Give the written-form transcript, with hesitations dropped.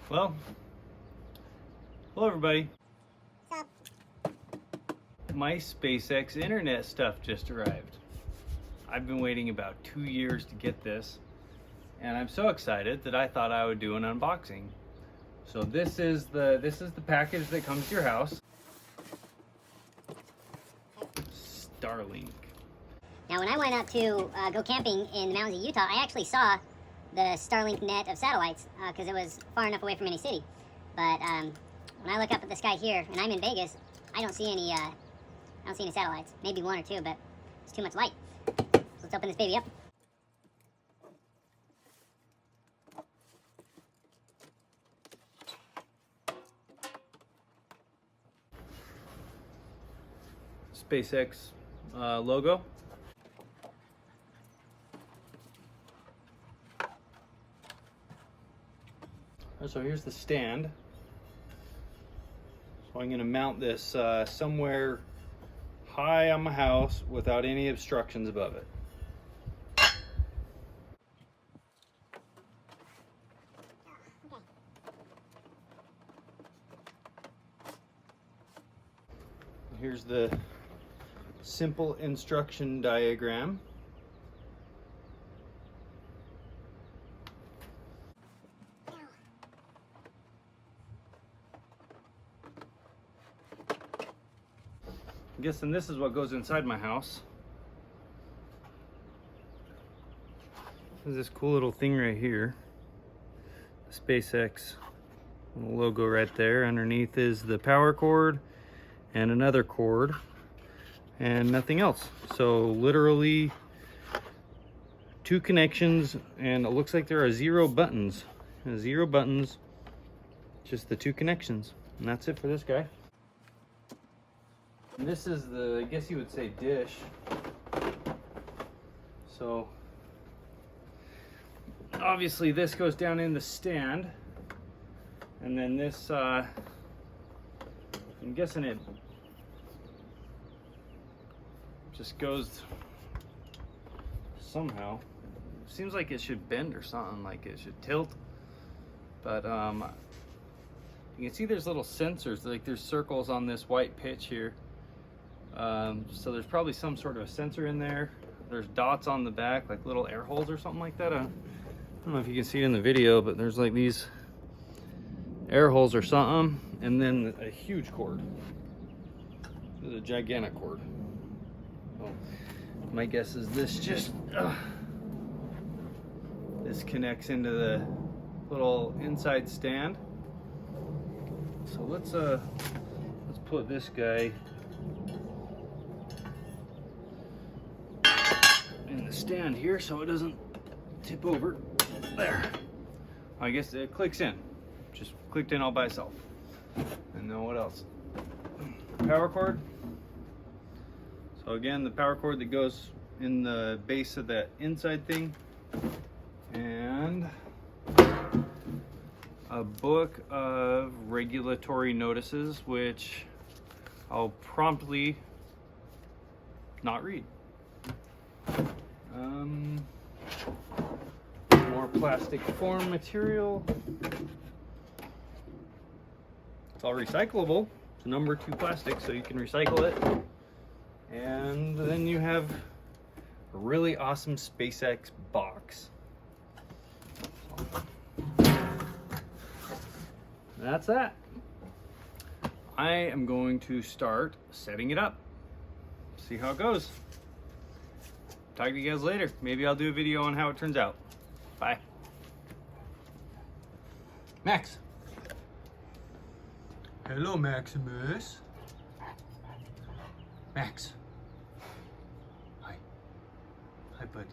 Well, hello everybody. What's up? My SpaceX internet stuff just arrived. I've been waiting about 2 years to get this, and I'm so excited that I thought I would do an unboxing. So this is the package that comes to your house. StarLink. Now, when I went up to go camping in the mountains of Utah, I actually saw the Starlink net of satellites because it was far enough away from any city. But when I look up at the sky here, and I'm in Vegas, I don't see any. I don't see any satellites. Maybe one or two, but it's too much light. So let's open this baby up. SpaceX logo. So here's the stand. So I'm going to mount this somewhere high on my house without any obstructions above it. Here's the simple instruction diagram. I'm guessing this is what goes inside my house. There's this cool little thing right here. The SpaceX logo right there. Underneath is the power cord and another cord and nothing else. So literally 2 connections, and it looks like there are 0 buttons. 0 buttons, just the 2 connections. And that's it for this guy. And this is the, I guess you would say, dish. So obviously this goes down in the stand, and then this I'm guessing it just goes somehow. Seems like it should bend or something, like it should tilt, but you can see there's little sensors, like there's circles on this white pitch here. So there's probably some sort of a sensor in there. There's dots on the back, like little air holes or something like that. I don't know if you can see it in the video, but there's like these air holes or something, and then a huge cord. This is a gigantic cord. Oh, my guess is this just this connects into the little inside stand. So let's put this guy in the stand here so it doesn't tip over. There. I guess it clicks in. Just clicked in all by itself. And then what else? Power cord. So again, the power cord that goes in the base of that inside thing. And a book of regulatory notices, which I'll promptly not read. More plastic form material. It's all recyclable. It's number 2 plastic, so you can recycle it. And then you have a really awesome SpaceX box. That's that. I am going to start setting it up. See how it goes. Talk to you guys later. Maybe I'll do a video on how it turns out. Bye. Max. Hello, Maximus. Max. Hi. Hi, buddy.